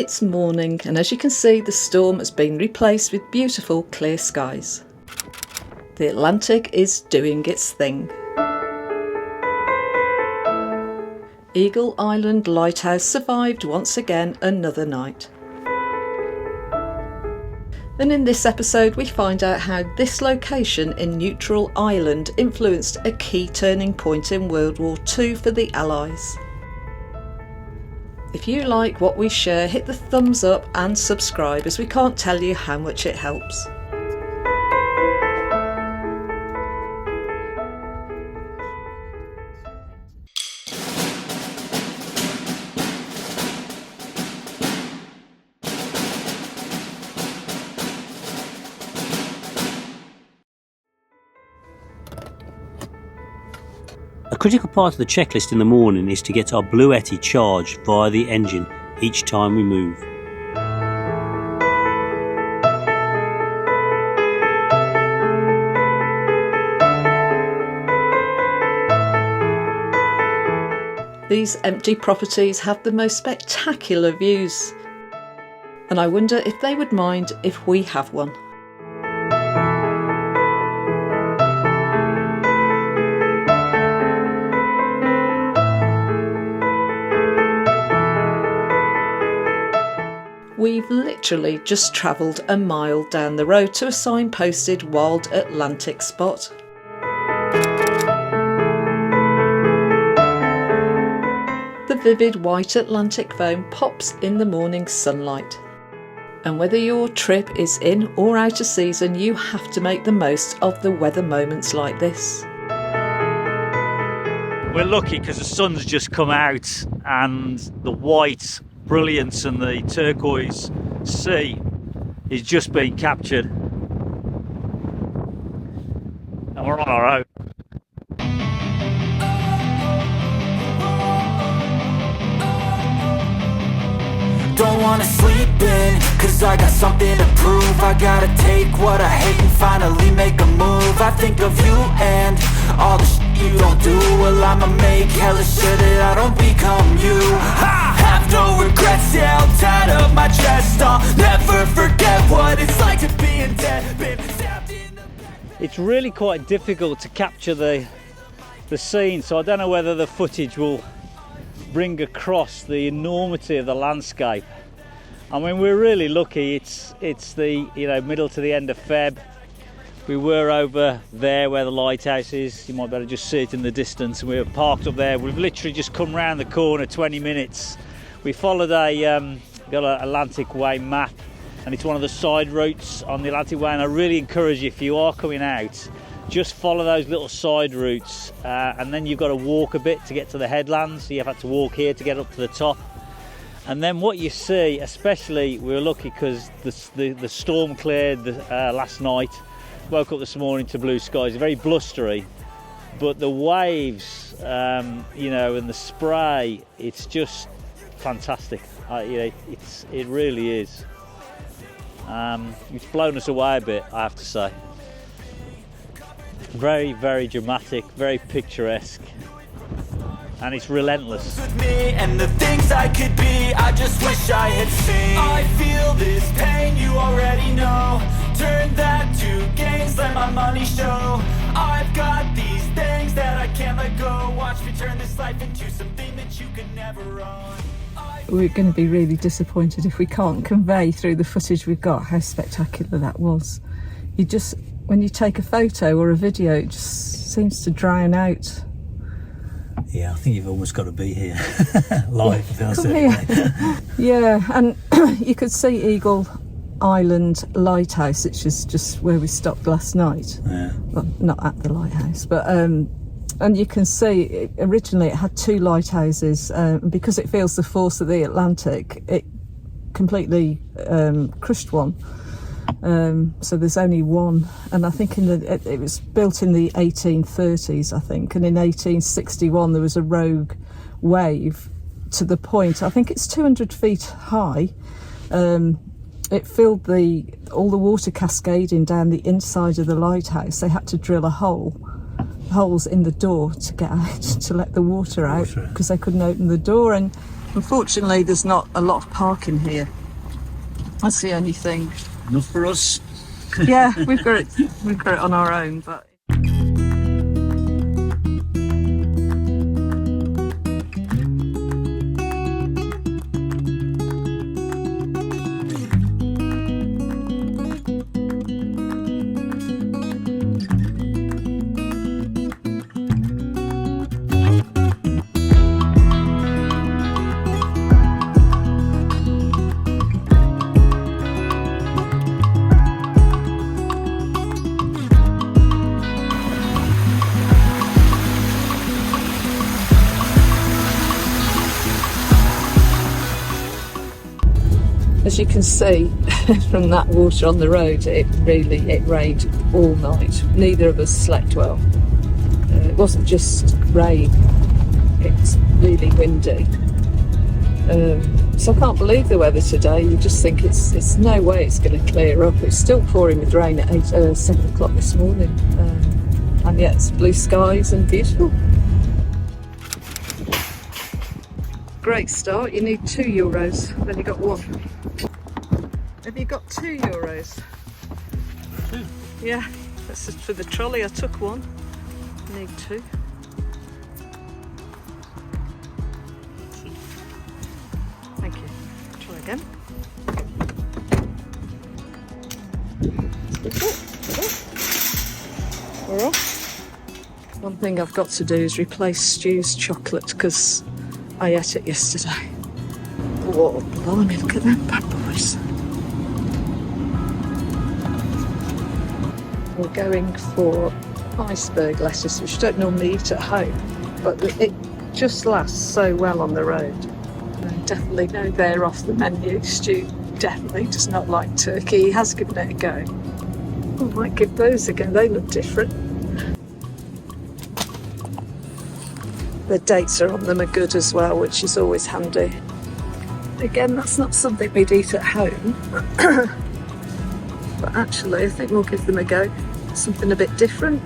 It's morning, and as you can see, the storm has been replaced with beautiful clear skies. The Atlantic is doing its thing. Eagle Island Lighthouse survived once again another night. And in this episode we find out how this location in Neutral Island influenced a key turning point in World War II for the Allies. If you like what we share, hit the thumbs up and subscribe, as we can't tell you how much it helps. A critical part of the checklist in the morning is to get our Bluetti charged via the engine each time we move. These empty properties have the most spectacular views, and I wonder if they would mind if we have one. We've literally just travelled a mile down the road to a signposted Wild Atlantic spot. The vivid white Atlantic foam pops in the morning sunlight. And whether your trip is in or out of season, you have to make the most of the weather moments like this. We're lucky because the sun's just come out and the white brilliance and the turquoise sea is just being captured, and we're on our own. Don't wanna sleep in, cause I got something to prove. I gotta take what I hate and finally make a move. I think of you and all the shit you don't do. Well, I'ma make hella sure that I don't become you. I have no regrets, yeah, I'll tie up my chest. I'll never forget what it's like to be in debt. Been stabbed in the back. It's really quite difficult to capture the scene, so I don't know whether the footage will bring across the enormity of the landscape. I mean, we're really lucky. It's the middle to the end of Feb. We were over there where the lighthouse is. You might better just see it in the distance. We were parked up there. We've literally just come round the corner 20 minutes. We followed got an Atlantic Way map, and it's one of the side routes on the Atlantic Way, and I really encourage you, if you are coming out, just follow those little side routes, and then you've got to walk a bit to get to the headlands. So you've had to walk here to get up to the top. And then what you see, especially, we were lucky because the storm cleared last night. Woke up this morning to blue skies, very blustery, but the waves, and the spray, it's just fantastic. It really is. It's blown us away a bit, I have to say. Very, very dramatic, very picturesque, and it's relentless. With me and the things I could be, I just wish I had seen. I feel this pain, you already know. Turn that to gains, let my money show. I've got these things that I can't let go. Watch me turn this life into something that you can never own. We're going to be really disappointed if we can't convey through the footage we've got how spectacular that was. When you take a photo or a video, it just seems to drown out. Yeah, I think you've almost got to be here live. Come here. Yeah, and you could see Eagle Island Lighthouse, which is just where we stopped last night. Yeah. Well, not at the lighthouse, but and you can see originally it had two lighthouses, because it feels the force of the Atlantic, it completely crushed one. So there's only one, and I think it was built in the 1830s, I think, and in 1861 there was a rogue wave to the point, I think it's 200 feet high. It filled all the water cascading down the inside of the lighthouse. They had to drill holes in the door to get out, to let the water out, because they couldn't open the door. And Unfortunately, there's not a lot of parking here. That's the only thing. Enough for us. Yeah, we've got it on our own, but. As you can see from that water on the road, it rained all night. Neither of us slept well. It wasn't just rain, it's really windy. So I can't believe the weather today. You just think it's no way it's going to clear up. It's still pouring with rain at 7 o'clock this morning, and yet it's blue skies and beautiful. Great start. You need €2, then you got 1. Have you got €2? 2? Yeah, that's just for the trolley. I took 1. You need 2. Thank you. Try again. We're off. One thing I've got to do is replace Stu's chocolate because I ate it yesterday. Whoa, blimey, look at them bad boys. We're going for iceberg lettuce, which I don't normally eat at home, but it just lasts so well on the road. Definitely no bear off the menu. Stu definitely does not like turkey. He has given it a go. I might give those a go, they look different. The dates are on them are good as well, which is always handy. Again, that's not something we'd eat at home, but actually I think we'll give them a go. Something a bit different.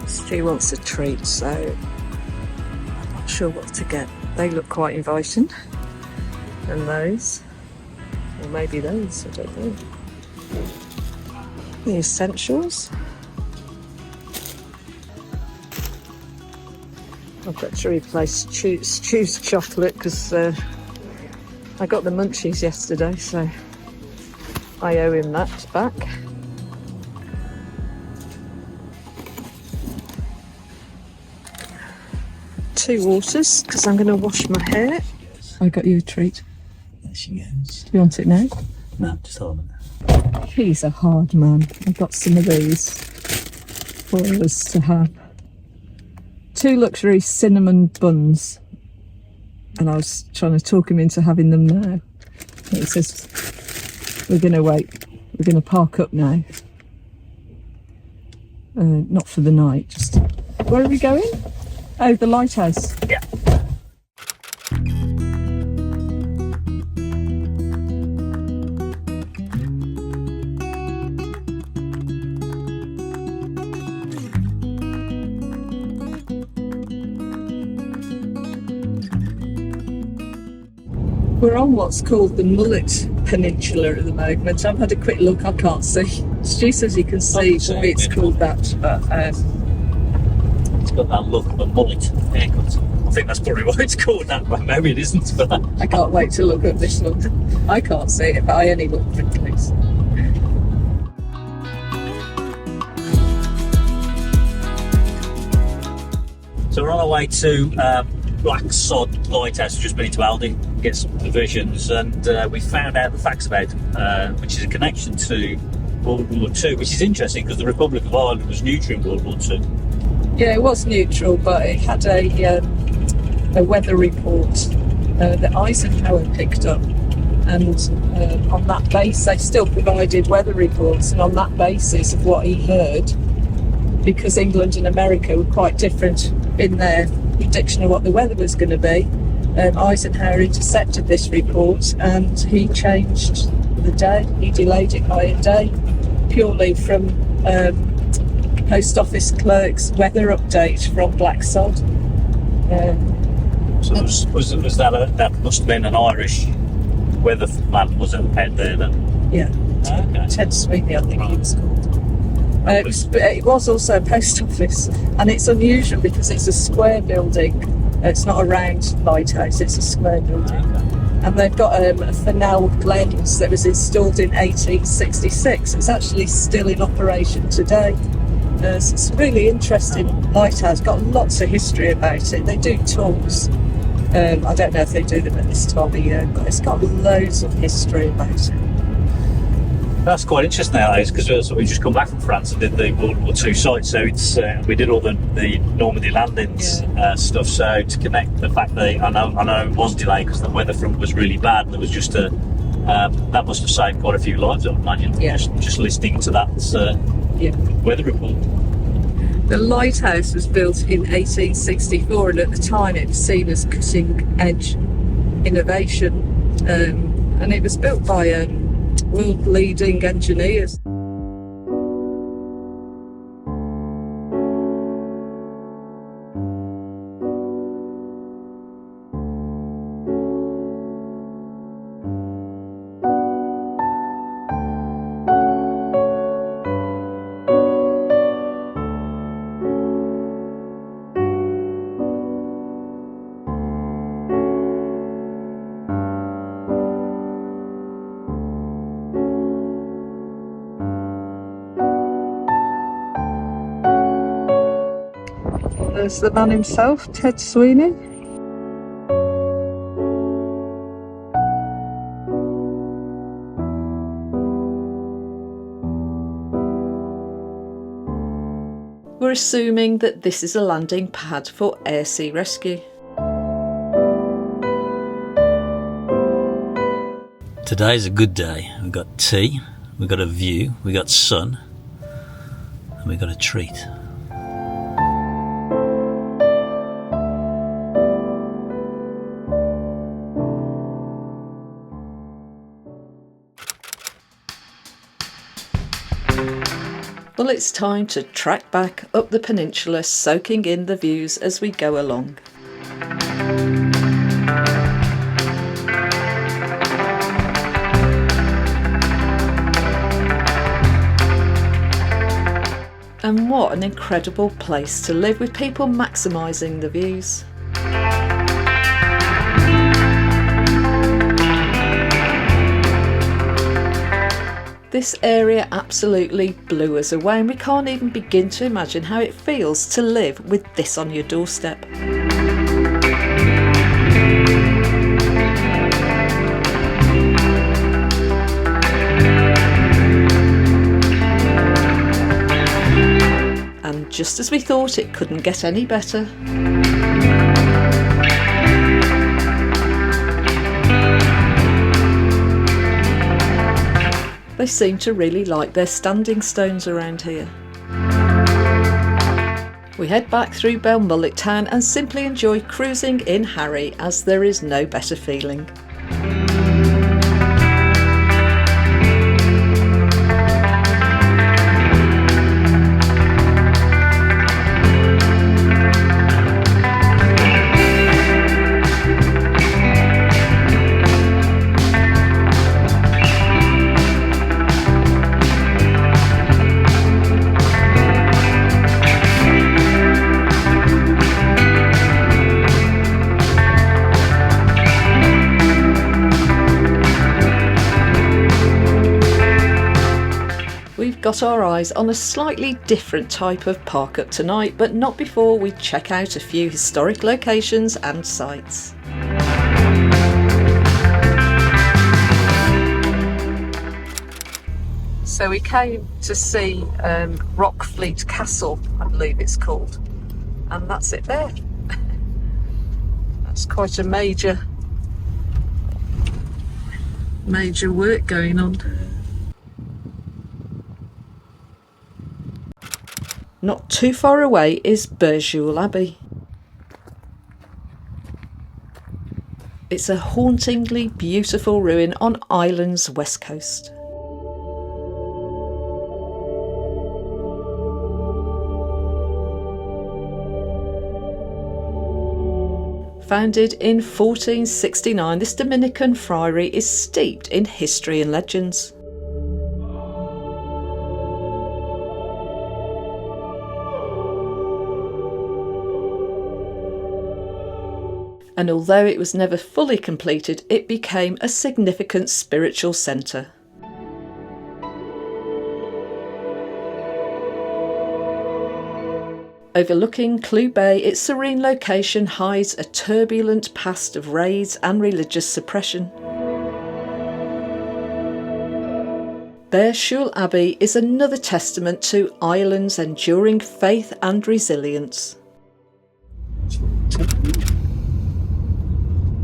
Stu wants a treat, so I'm not sure what to get. They look quite inviting. And those, or maybe those, I don't know. The essentials. I've got to replace Stu's chocolate because I got the munchies yesterday, so I owe him that back. Two waters because I'm going to wash my hair. I got you a treat. There she goes. Do you want it now? No, just hold it. He's a hard man. I've got some of these for us to have. 2 luxury cinnamon buns, and I was trying to talk him into having them now. He says, we're going to wait, we're going to park up now. Not for the night, just... Where are we going? Oh, the lighthouse. Yeah. We're on what's called the Mullet Peninsular at the moment. I've had a quick look, I can't see. Stu says he can see why it's called that, but it's got that look of a mullet haircut. I think that's probably why it's called that, but maybe it isn't. But I can't wait to look at this look. I can't see it, but I only look for things. So we're on our way to Blacksod Lighthouse. We've just been into Aldi, get some provisions, and we found out the facts about it, which is a connection to World War II, which is interesting because the Republic of Ireland was neutral in World War II. Yeah, it was neutral, but it had a weather report that Eisenhower picked up, and on that basis they still provided weather reports, and on that basis of what he heard, because England and America were quite different in their prediction of what the weather was going to be, Eisenhower intercepted this report and he changed the day. He delayed it by a day, purely from post office clerk's weather update from Blacksod. So was that must have been an Irish weatherman, was it, head there then? Yeah, Okay. Ted Sweeney, I think he was called. It was also a post office, and it's unusual because it's a square building. It's not a round lighthouse, it's a square building. And they've got a Fennell lens that was installed in 1866. It's actually still in operation today. So it's a really interesting lighthouse, got lots of history about it. They do tours. I don't know if they do them at this time of year, but it's got loads of history about it. That's quite interesting nowadays, because we just come back from France and did the World War II site, so it's we did all the Normandy landings stuff. So to connect the fact that I know it was delayed because the weather front was really bad. There was just that must have saved quite a few lives, I would imagine. Yeah. Just listening to that weather report. The lighthouse was built in 1864, and at the time it was seen as cutting-edge innovation, and it was built by world-leading engineers. There's the man himself, Ted Sweeney. We're assuming that this is a landing pad for air sea rescue. Today's a good day. We've got tea, we've got a view, we've got sun, and we've got a treat. Well, it's time to track back up the peninsula, soaking in the views as we go along. And what an incredible place to live, with people maximising the views. This area absolutely blew us away, and we can't even begin to imagine how it feels to live with this on your doorstep. And just as we thought it couldn't get any better, they seem to really like their standing stones around here. We head back through Belmullet town and simply enjoy cruising in Harry, as there is no better feeling. Got our eyes on a slightly different type of park-up tonight, but not before we check out a few historic locations and sites. So we came to see Rockfleet Castle, I believe it's called, and that's it there. That's quite a major work going on. Not too far away is Burrishole Abbey. It's a hauntingly beautiful ruin on Ireland's west coast. Founded in 1469, this Dominican friary is steeped in history and legends. And although it was never fully completed, it became a significant spiritual centre. Overlooking Clew Bay, its serene location hides a turbulent past of raids and religious suppression. Burrishole Abbey is another testament to Ireland's enduring faith and resilience.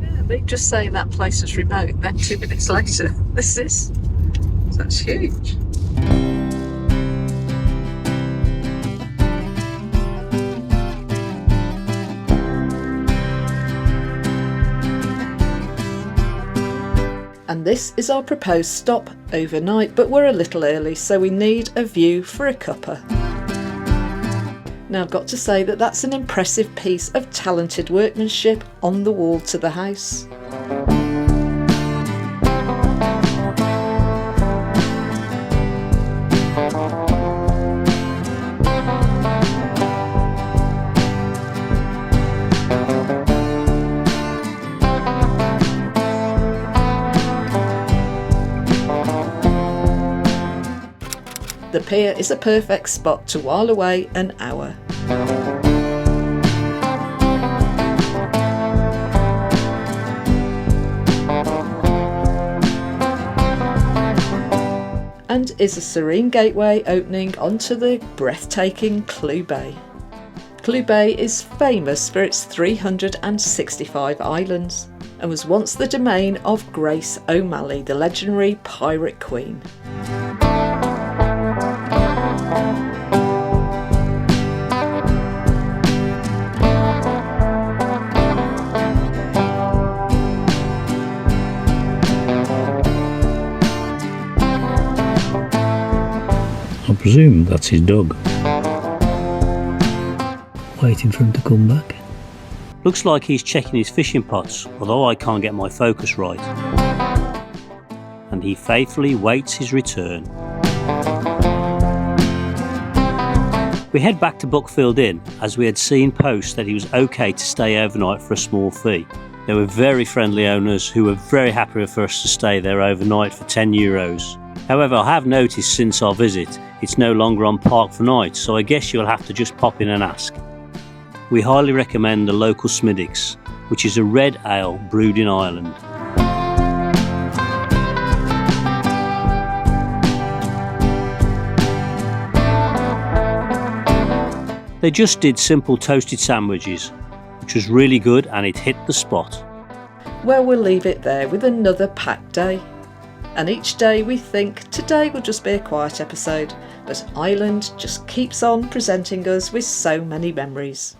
Yeah, they just say that place is remote, then 2 minutes later, that's huge. And this is our proposed stop overnight, but we're a little early, so we need a view for a cuppa. Now I've got to say that that's an impressive piece of talented workmanship on the wall to the house. The pier is a perfect spot to while away an hour. And is a serene gateway opening onto the breathtaking Clew Bay. Clew Bay is famous for its 365 islands and was once the domain of Grace O'Malley, the legendary pirate queen. I presume that's his dog. Waiting for him to come back. Looks like he's checking his fishing pots, although I can't get my focus right. And he faithfully waits his return. We head back to Buckfield Inn, as we had seen posts that he was okay to stay overnight for a small fee. They were very friendly owners who were very happy for us to stay there overnight for €10. However, I have noticed since our visit, it's no longer on park for nights, so I guess you'll have to just pop in and ask. We highly recommend the local Smiddix, which is a red ale brewed in Ireland. They just did simple toasted sandwiches, which was really good and it hit the spot. Well, we'll leave it there with another packed day. And each day we think today will just be a quiet episode, but Ireland just keeps on presenting us with so many memories.